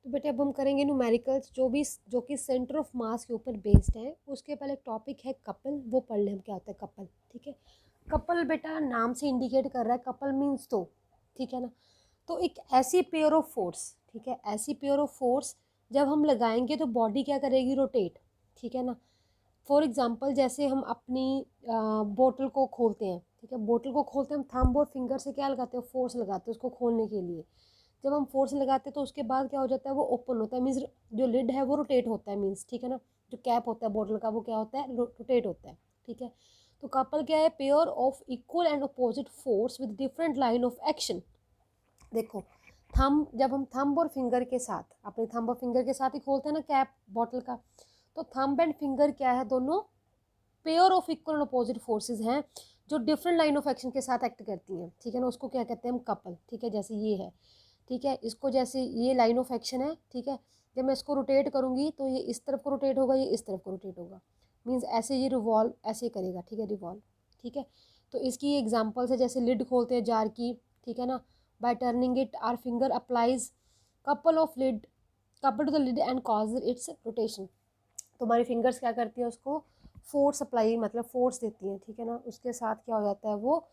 तो बेटे अब हम करेंगे न्यूमेरिकल्स जो कि सेंटर ऑफ मास के ऊपर बेस्ड है। उसके पहले एक टॉपिक है कपल, वो पढ़ लें हम क्या होता है कपल। ठीक है, कपल बेटा नाम से इंडिकेट कर रहा है, कपल मीन्स दो। ठीक है ना, तो एक ऐसी पेयर ऑफ फोर्स, ठीक है, ऐसी पेयर ऑफ फोर्स जब हम लगाएंगे तो बॉडी क्या करेगी, रोटेट। ठीक है ना, फॉर एग्जाम्पल जैसे हम अपनी बोतल को खोलते हैं, ठीक है, बोतल को खोलते हैं हम थंब और फिंगर से क्या लगाते हैं, फोर्स लगाते हैं उसको खोलने के लिए। जब हम फोर्स लगाते हैं तो उसके बाद क्या हो जाता है, वो ओपन होता है, मीन्स जो लिड है वो रोटेट होता है, मीन्स ठीक है ना, जो कैप होता है बोतल का वो क्या होता है, रोटेट होता है। ठीक है, तो कपल क्या है, pair of equal and opposite force with different line of action. देखो थंब, जब हम थंब और फिंगर के साथ, अपने थंब और फिंगर के साथ ही खोलते हैं ना कैप बॉटल का, तो थंब एंड फिंगर क्या है, दोनों pair of equal and opposite forces हैं जो डिफरेंट लाइन ऑफ एक्शन के साथ एक्ट करती हैं। ठीक है ना, उसको क्या कहते हैं हम, कपल। ठीक है, जैसे ये है, ठीक है, इसको जैसे ये लाइन ऑफ एक्शन है, ठीक है, जब मैं इसको रोटेट करूंगी तो ये इस तरफ को रोटेट होगा, ये इस तरफ को रोटेट होगा, मीन्स ऐसे ये रिवॉल्व ऐसे करेगा। ठीक है, रिवॉल्व। ठीक है, तो इसकी एग्जांपल्स है जैसे लिड खोलते हैं जार की, ठीक है ना, by turning it our finger applies couple of lid couple to the lid and cause its rotation. तो हमारी फिंगर्स क्या करती है, उसको फोर्स अप्लाई, मतलब फोर्स देती हैं। ठीक है ना, उसके साथ क्या हो जाता है, वो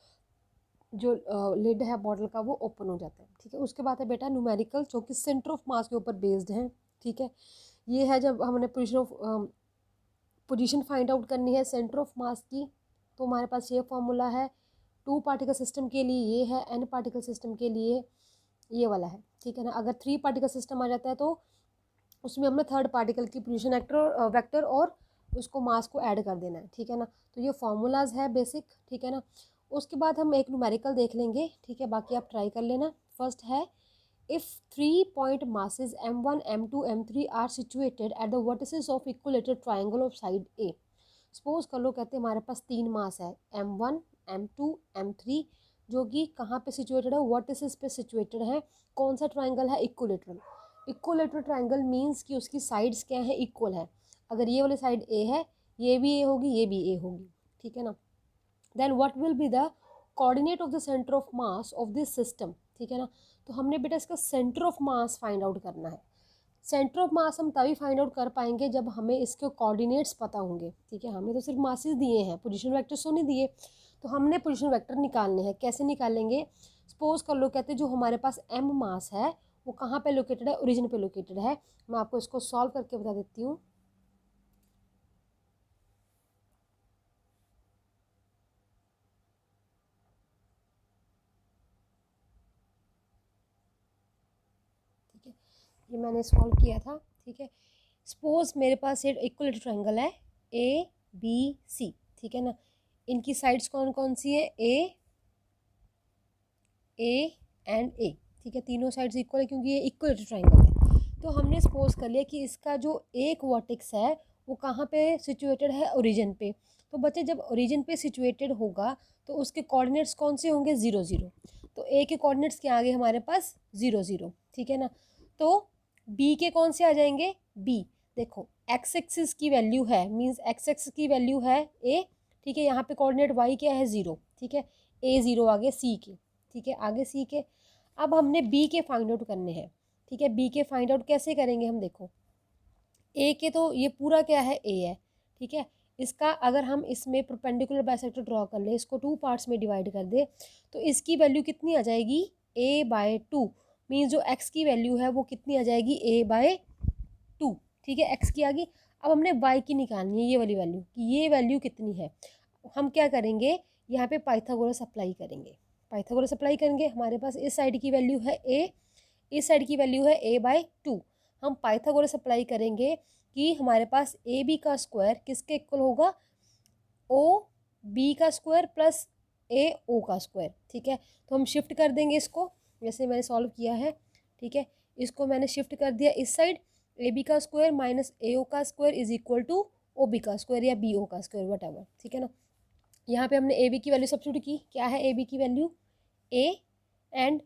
जो लिड है बॉटल का वो ओपन हो जाता है। ठीक है, उसके बाद है बेटा न्यूमेरिकल जो कि सेंटर ऑफ मास के ऊपर बेस्ड है। ठीक है, ये है जब हमने पोजीशन फाइंड आउट करनी है सेंटर ऑफ मास की, तो हमारे पास ये फॉर्मूला है। 2 पार्टिकल सिस्टम के लिए ये है, n पार्टिकल सिस्टम के लिए ये वाला है। ठीक है ना, अगर 3 पार्टिकल सिस्टम आ जाता है तो उसमें हमने थर्ड पार्टिकल की पोजीशन वेक्टर और उसको मास को ऐड कर देना है। ठीक है ना, तो ये फॉर्मूलाज है बेसिक। ठीक है ना, उसके बाद हम एक न्यूमेरिकल देख लेंगे। ठीक है, बाकी आप ट्राई कर लेना। फर्स्ट है, if 3 point masses m1 m2 m3 are situated at the vertices of equilateral triangle of side a. Suppose कर लो, कहते हैं हमारे पास 3 मास है m1 m2 m3, जो कि कहाँ पे सिचुएटेड है, वर्टिसेस पे सिचुएटेड है। कौन सा ट्राइंगल है, इक्विलेटरल। इक्विलेटरल ट्राइंगल मीन्स कि उसकी साइड्स क्या है, इक्वल है। अगर ये वाली साइड ए है, ये भी ए होगी, ये भी ए होगी। ठीक है ना, then what will be the coordinate of the centre of mass of this system. ठीक है ना, तो हमने बेटा इसका centre of mass find out करना है। सेंटर ऑफ मास हम तभी फाइंड आउट कर पाएंगे जब हमें इसके कोऑर्डिनेट्स पता होंगे। ठीक है, हमें तो सिर्फ मासेस दिए हैं, पोजीशन वेक्टर्स तो नहीं दिए, तो हमने पोजीशन वेक्टर निकालने हैं। कैसे निकालेंगे, सपोज कर लो, कहते हैं जो हमारे पास m मास है वो कहाँ पे लोकेटेड है, ओरिजिन पे लोकेटेड है। मैं आपको इसको सॉल्व करके बता देती हूँ। ठीक है, ये मैंने सॉल्व किया था। ठीक है, सपोज मेरे पास एक इक्विलेटरल ट्रायंगल है ए बी सी। ठीक है ना, इनकी साइड्स कौन कौन सी है, ए एंड ए। ठीक है, तीनों साइड्स इक्वल है क्योंकि ये इक्विलेटरल ट्रायंगल है। तो हमने सपोज कर लिया कि इसका जो एक वर्टेक्स है वो कहाँ पे सिचुएटेड है, ओरिजिन पे। तो बच्चे जब ओरिजिन पे सिचुएटेड होगा तो उसके कोऑर्डिनेट्स कौन से होंगे, 0 0। तो ए के कोऑर्डिनेट्स क्या आ गए हमारे पास, 0 0। ठीक है ना, तो बी के कौन से आ जाएंगे, बी। देखो एक्स एक्सिस की वैल्यू है, मीन्स एक्स एक्सिस की वैल्यू है ए। ठीक है, यहाँ पे कोऑर्डिनेट वाई क्या है, 0। ठीक है, ए 0 आ गए सी के। ठीक है, आगे सी के। अब हमने बी के फाइंड आउट करने हैं। ठीक है, बी के फाइंड आउट कैसे करेंगे हम, देखो ए के तो ये पूरा क्या है, ए है। ठीक है, इसका अगर हम इसमें परपेंडिकुलर बाइसेक्टर ड्रॉ कर ले, इसको 2 पार्ट्स में डिवाइड कर दे, तो इसकी वैल्यू कितनी आ जाएगी, a/2। मीन्स जो x की वैल्यू है वो कितनी आ जाएगी, a/2। ठीक है, x की आ गई। अब हमने y की निकालनी है, ये वाली वैल्यू, कि ये वैल्यू कितनी है। हम क्या करेंगे, यहाँ पे पाइथागोरस अप्लाई करेंगे। पाइथागोरस अप्लाई करेंगे, हमारे पास इस साइड की वैल्यू है a, इस साइड की वैल्यू है a/2। हम पाइथागोरस अप्लाई करेंगे कि हमारे पास ए बी का स्क्वायर किसके इक्वल होगा, ओ बी का स्क्वायर प्लस ए ओ का स्क्वायर। ठीक है, तो हम शिफ्ट कर देंगे इसको, जैसे मैंने सॉल्व किया है। ठीक है, इसको मैंने शिफ्ट कर दिया इस साइड, ए बी का स्क्वायर माइनस ए ओ का square is equal to o b का स्क्वायर या बी ओ का स्क्वायर, वट एवर। ठीक है ना, यहाँ पे हमने ए बी की वैल्यू सब्स्टिट्यूट की, क्या है ए बी की वैल्यू, ए, एंड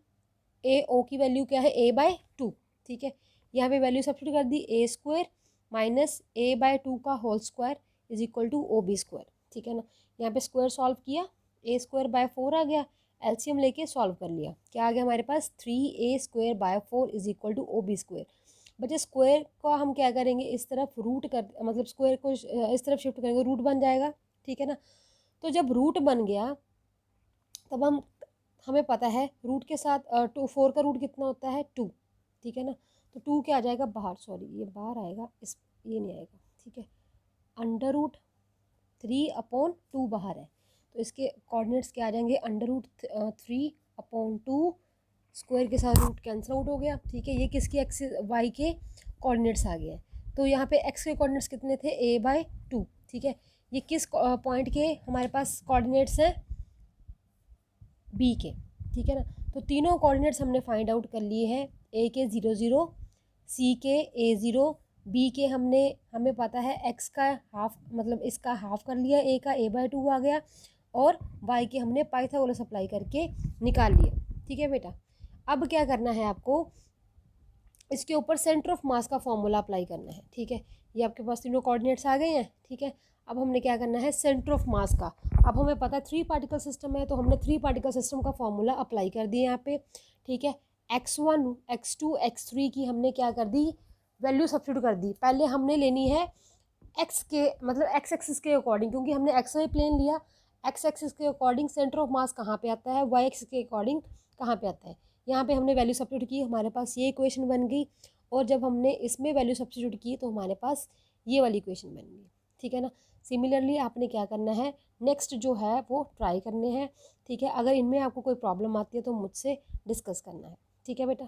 ए ओ की वैल्यू क्या है, a/2। ठीक है, यहाँ पे वैल्यू सब्स्टिट्यूट कर दी, ए स्क्वायर माइनस a/2 का whole square is equal to o b square. ठीक है ना, यहाँ पे स्क्वायर सॉल्व किया, a²/4 आ गया, एलसीएम लेके सॉल्व कर लिया, क्या आ गया हमारे पास, 3a² / 4 is equal to o b square. बच्चे स्क्वायर का हम क्या करेंगे, इस तरफ रूट कर मतलब स्क्वायर को इस तरफ शिफ्ट करेंगे, रूट बन जाएगा, ठीक है ना। तो जब रूट बन गया तब हमें पता है रूट के साथ 4 का रूट कितना होता है 2, ठीक है ना। तो 2 क्या आ जाएगा बाहर, सॉरी ये बाहर आएगा, इस ये नहीं आएगा, ठीक है। √3/2 बाहर है, तो इसके कोऑर्डिनेट्स क्या आ जाएंगे, √3/2, स्क्वायर के साथ रूट कैंसिल आउट हो गया, ठीक है। ये किसकी एक्सिस वाई के कोऑर्डिनेट्स आ गए हैं। तो यहाँ पे एक्स के कोऑर्डिनेट्स कितने थे, a/2, ठीक है। ये किस पॉइंट के हमारे पास कोऑर्डिनेट्स हैं, बी के, ठीक है ना। तो तीनों कोऑर्डिनेट्स हमने फाइंड आउट कर लिए हैं, ए के 0 0, सी के a0, बी के हमें पता है एक्स का हाफ मतलब इसका हाफ कर लिया, ए का a/2 आ गया, और वाई के हमने पाइथागोरस अप्लाई करके निकाल लिया, ठीक है बेटा। अब क्या करना है आपको, इसके ऊपर सेंटर ऑफ मास का फॉर्मूला अप्लाई करना है, ठीक है। ये आपके पास तीनों कोऑर्डिनेट्स आ गए हैं, ठीक है। अब हमने क्या करना है, सेंटर ऑफ मास का, अब हमें पता है 3 पार्टिकल सिस्टम है, तो हमने 3 पार्टिकल सिस्टम का फॉर्मूला अप्लाई कर दिया यहाँ पे, ठीक है। x1 x2 x3 की हमने क्या कर दी, वैल्यू सब्स्टिट्यूट कर दी। पहले हमने लेनी है एक्स के मतलब एक्स एक्सिस के अकॉर्डिंग, क्योंकि हमने एक्स वाई प्लेन लिया, एक्स एक्सिस के अकॉर्डिंग सेंटर ऑफ मास कहाँ पे आता है, वाई एक्सिस के अकॉर्डिंग कहाँ पे आता है। यहाँ पे हमने वैल्यू सब्स्टिट्यूट की, हमारे पास ये इक्वेशन बन गई, और जब हमने इसमें वैल्यू सब्स्टिट्यूट की तो हमारे पास ये वाली इक्वेशन बन गई, ठीक है ना। सिमिलरली आपने क्या करना है, नेक्स्ट जो है वो ट्राई करने हैं, ठीक है। अगर इनमें आपको कोई प्रॉब्लम आती है तो मुझसे डिस्कस करना है, ठीक है बेटा।